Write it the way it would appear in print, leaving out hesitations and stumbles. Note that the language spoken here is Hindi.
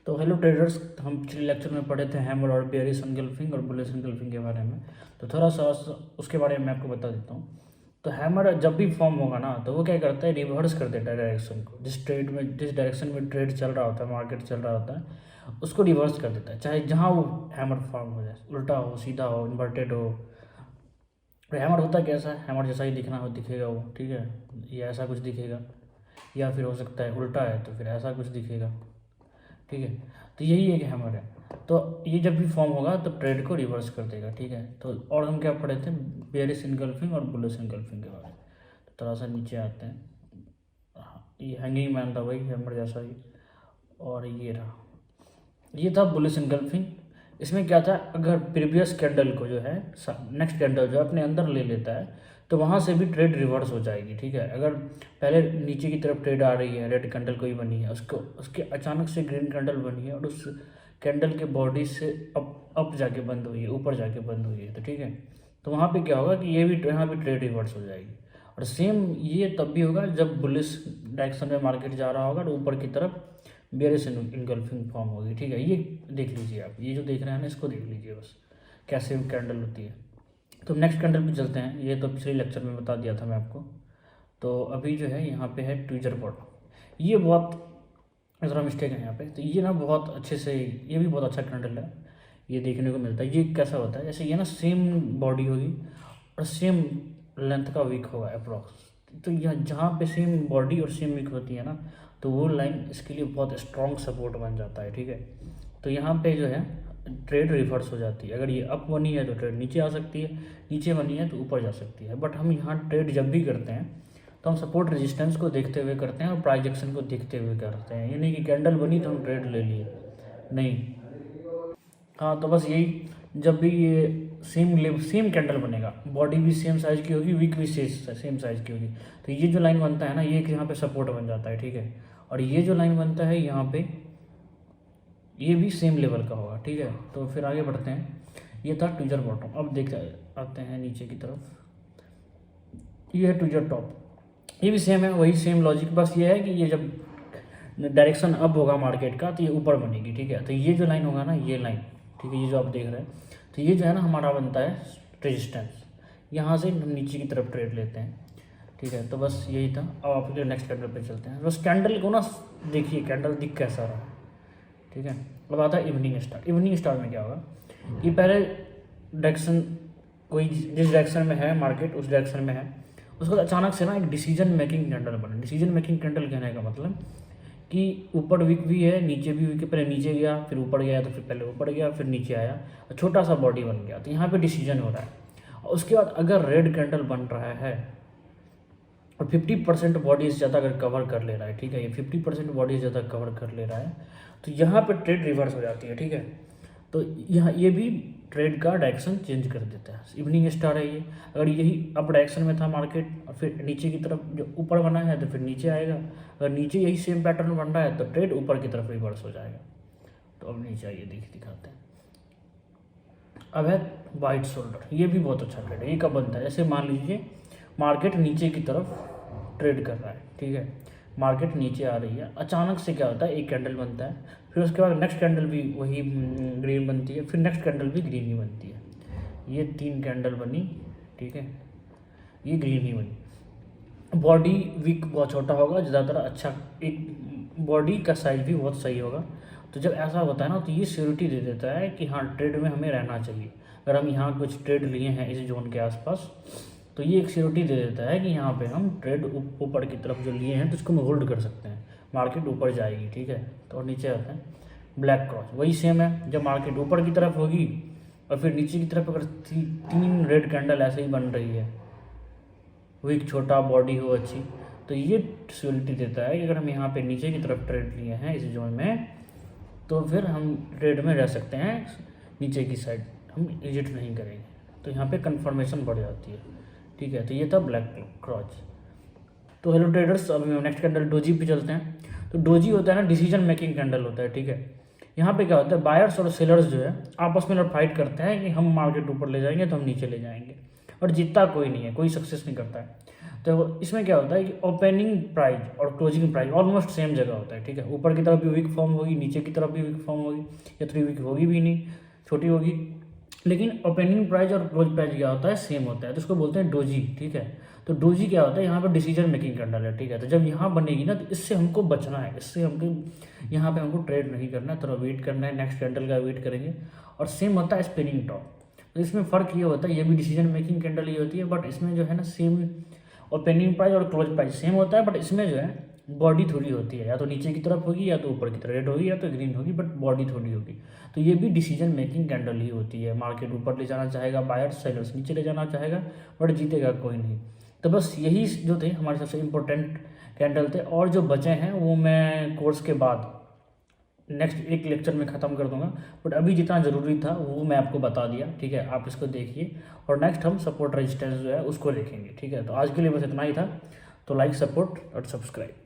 तो हेलो ट्रेडर्स, हम पिछले लेक्चर में पढ़े थे हैमर और बेयरिश एंगल्फिंग और बुलिश एंगल्फिंग के बारे में। तो थोड़ा सा उसके बारे में मैं आपको बता देता हूँ। तो हैमर जब भी फॉर्म होगा ना, तो वो क्या करता है, रिवर्स कर देता है डायरेक्शन को। जिस डायरेक्शन में ट्रेड चल रहा होता है, मार्केट चल रहा होता है, उसको रिवर्स कर देता है, चाहे जहाँ वो हैमर फॉर्म हो जाए, उल्टा हो, सीधा हो, इन्वर्टेड हो। और हैमर होता कैसा है, हैमर जैसा ही दिखना हो दिखेगा वो, ठीक है, या ऐसा कुछ दिखेगा, या फिर हो सकता है उल्टा है तो फिर ऐसा कुछ दिखेगा, ठीक है। तो यही एक हैमर है। तो ये जब भी फॉर्म होगा तो ट्रेड को रिवर्स कर देगा, ठीक है। तो और हम क्या पढ़े थे, बेयरिश एंगल्फिंग और बुलिश एंगल्फिंग के बारे में। तो थोड़ा सा नीचे आते हैं। हाँ, ये हैंगिंग मैन था, वही हैमर जैसा ही। और ये रहा, ये था बुलिश एंगल्फिंग। इसमें क्या था, अगर प्रीवियस कैंडल को जो है, नेक्स्ट कैंडल जो है अपने अंदर ले लेता है, तो वहाँ से भी ट्रेड रिवर्स हो जाएगी, ठीक है। अगर पहले नीचे की तरफ ट्रेड आ रही है, रेड कैंडल कोई बनी है, उसको उसके अचानक से ग्रीन कैंडल बनी है और उस कैंडल के बॉडी से अप जाके बंद हुई है, ऊपर जाके बंद हुई है, तो ठीक है। तो वहाँ पे क्या होगा कि ये भी यहाँ भी ट्रेड रिवर्स हो जाएगी। और सेम ये तब भी होगा जब बुलिश डायरेक्शन में मार्केट जा रहा होगा और ऊपर की तरफ बेयरिश इनगल्फिंग फॉर्म होगी, ठीक है। ये देख लीजिए आप, ये जो देख रहे हैं ना, इसको देख लीजिए बस, कैसे कैंडल होती है। तो नेक्स्ट कैंडल पे चलते हैं। ये तो पिछले लेक्चर में बता दिया था मैं आपको। तो अभी जो है यहाँ पे है ट्विजर बॉटम। ये बहुत ज़रा मिस्टेक है यहाँ पे। तो ये ना बहुत अच्छे से, ये भी बहुत अच्छा कैंडल है, ये देखने को मिलता है। ये कैसा होता है, जैसे ये ना सेम बॉडी होगी और सेम लेंथ का वीक होगा अप्रॉक्स। तो यहाँ जहाँ पे सेम बॉडी और सेम वीक होती है ना, तो वो लाइन इसके लिए बहुत स्ट्रॉन्ग सपोर्ट बन जाता है, ठीक है। तो यहाँ पे जो है ट्रेड रिवर्स हो जाती है। अगर ये अप बनी है तो ट्रेड नीचे आ सकती है, नीचे बनी है तो ऊपर जा सकती है। बट हम यहाँ ट्रेड जब भी करते हैं तो हम सपोर्ट रेजिस्टेंस को देखते हुए करते हैं और प्राइस एक्शन को देखते हुए करते हैं। ये नहीं कि कैंडल बनी तो हम ट्रेड ले लिए, नहीं। हाँ, तो बस यही, जब भी ये सेम कैंडल बनेगा, बॉडी भी सेम साइज़ की होगी, वीक भी सेम साइज़ की होगी, तो ये जो लाइन बनता है ना, ये यहाँ पे सपोर्ट बन जाता है, ठीक है। और ये जो लाइन बनता है यहाँ पे, ये भी सेम लेवल का होगा, ठीक है। तो फिर आगे बढ़ते हैं। ये था ट्विजर बॉटम। अब देख आते हैं नीचे की तरफ। ये है ट्विजर टॉप। ये भी सेम है, वही सेम लॉजिक, बस ये है कि ये जब डायरेक्शन अप होगा मार्केट का तो ये ऊपर बनेगी, ठीक है। तो ये जो लाइन होगा ना, ये लाइन, ठीक है, ये जो आप देख रहे हैं, तो ये जो है ना हमारा बनता है रेजिस्टेंस। यहाँ से हम नीचे की तरफ ट्रेड लेते हैं, ठीक है। तो बस यही था। अब आप नेक्स्ट कैंडल पे चलते हैं। बस कैंडल को ना देखिए, कैंडल दिख कैसा रहा, ठीक है। अब आता है इवनिंग स्टार। इवनिंग स्टार में क्या होगा कि पहले डायरेक्शन, कोई जिस डायरेक्शन में है मार्केट, उस डायरेक्शन में है, उसको अचानक से ना एक डिसीजन मेकिंग कैंडल बने। डिसीजन मेकिंग कैंडल कहने का मतलब कि ऊपर वीक भी है, नीचे भी वीक है, पहले नीचे गया फिर ऊपर गया, तो फिर पहले ऊपर गया फिर नीचे आया, और छोटा सा बॉडी बन गया। तो यहाँ पे डिसीजन हो रहा है। और उसके बाद अगर रेड कैंडल बन रहा है और 50% बॉडी से ज़्यादा अगर कवर कर ले रहा है, ठीक है, ये 50% बॉडी से ज़्यादा कवर कर ले रहा है, तो यहाँ पे ट्रेड रिवर्स हो जाती है, ठीक है। तो यहाँ ये भी ट्रेड का डायरेक्शन चेंज कर देता है। इवनिंग स्टार है ये। अगर यही अप डायरेक्शन में था मार्केट और फिर नीचे की तरफ जो ऊपर बना है तो फिर नीचे आएगा। अगर नीचे यही सेम पैटर्न बन रहा है तो ट्रेड ऊपर की तरफ रिवर्स हो जाएगा। तो अब नीचे आइए दिखाते हैं। अब है वाइट शोल्डर। ये भी बहुत अच्छा ट्रेड है। ये कब बनता है, जैसे मान लीजिए मार्केट नीचे की तरफ ट्रेड कर रहा है, ठीक है, मार्केट नीचे आ रही है, अचानक से क्या होता है, एक कैंडल बनता है, फिर उसके बाद नेक्स्ट कैंडल भी वही ग्रीन बनती है, फिर नेक्स्ट कैंडल भी ग्रीन ही बनती है। ये 3 कैंडल बनी, ठीक है, ये ग्रीन ही बनी। बॉडी वीक बहुत छोटा होगा, ज़्यादातर अच्छा, एक बॉडी का साइज भी बहुत सही होगा। तो जब ऐसा होता है ना, तो ये श्योरिटी दे देता है कि हाँ ट्रेड में हमें रहना चाहिए। अगर हम यहाँ कुछ ट्रेड लिए हैं इस जोन के आसपास, तो ये एक श्योरिटी दे देता है कि यहाँ पे हम ट्रेड ऊपर की तरफ जो लिए हैं तो उसको हम होल्ड कर सकते हैं, मार्केट ऊपर जाएगी, ठीक है। तो नीचे आते हैं ब्लैक क्रॉस। वही सेम है, जब मार्केट ऊपर की तरफ होगी और फिर नीचे की तरफ अगर 3 रेड कैंडल ऐसे ही बन रही है, वीक छोटा बॉडी हो अच्छी, तो ये श्योरिटी देता है कि अगर हम यहाँ पे नीचे की तरफ ट्रेड लिए हैं इस जोन में, तो फिर हम ट्रेड में रह सकते हैं, नीचे की साइड हम एग्जिट नहीं करेंगे। तो यहाँ पे कंफर्मेशन बढ़ जाती है, ठीक है। तो ये था ब्लैक क्रॉस। तो हेलो ट्रेडर्स, अभी हम नेक्स्ट कैंडल डोजी पे चलते हैं। तो डोजी होता है ना डिसीजन मेकिंग कैंडल होता है, ठीक है। यहाँ पे क्या होता है, बायर्स और सेलर्स जो है आपस में फाइट करते हैं कि हम मार्केट ऊपर ले जाएंगे तो हम नीचे ले जाएंगे, और जीतता कोई नहीं है, कोई सक्सेस नहीं करता है। तो इसमें क्या होता है कि ओपनिंग प्राइस और क्लोजिंग प्राइस ऑलमोस्ट सेम जगह होता है, ठीक है। ऊपर की तरफ भी वीक फॉर्म होगी, नीचे की तरफ भी वीक फॉर्म होगी, या 3 वीक होगी भी नहीं, छोटी होगी। लेकिन ओपनिंग प्राइस और क्लोज प्राइस क्या होता है, सेम होता है, तो उसको बोलते हैं डोजी, ठीक है। तो डोजी क्या होता है, यहाँ पर डिसीजन मेकिंग कैंडल है, ठीक है। तो जब यहाँ बनेगी ना, तो इससे हमको बचना है, इससे हमको यहाँ पे हमको ट्रेड नहीं करना है, थोड़ा वेट करना है, नेक्स्ट कैंडल का वेट करेंगे। और सेम होता है स्पिनिंग टॉप। तो इसमें फ़र्क ये होता है, ये भी डिसीजन मेकिंग कैंडल ही होती है, बट इसमें जो है ना सेम ओपनिंग प्राइस और क्लोज प्राइस सेम होता है, बट इसमें जो है बॉडी थोड़ी होती है, या तो नीचे की तरफ होगी या तो ऊपर की तरफ, रेड होगी या तो ग्रीन होगी, बट बॉडी थोड़ी होगी। तो ये भी डिसीजन मेकिंग कैंडल ही होती है। मार्केट ऊपर ले जाना चाहेगा बायर्स, सेलर्स नीचे ले जाना चाहेगा, बट जीतेगा कोई नहीं। तो बस यही जो थे हमारे सबसे इम्पोर्टेंट कैंडल थे, और जो बचे हैं वो मैं कोर्स के बाद नेक्स्ट एक लेक्चर में ख़त्म कर दूंगा, बट अभी जितना ज़रूरी था वो मैं आपको बता दिया, ठीक है। आप इसको देखिए, और नेक्स्ट हम सपोर्ट रेजिस्टेंस जो है उसको देखेंगे, ठीक है। तो आज के लिए बस इतना ही था। तो लाइक, सपोर्ट और सब्सक्राइब।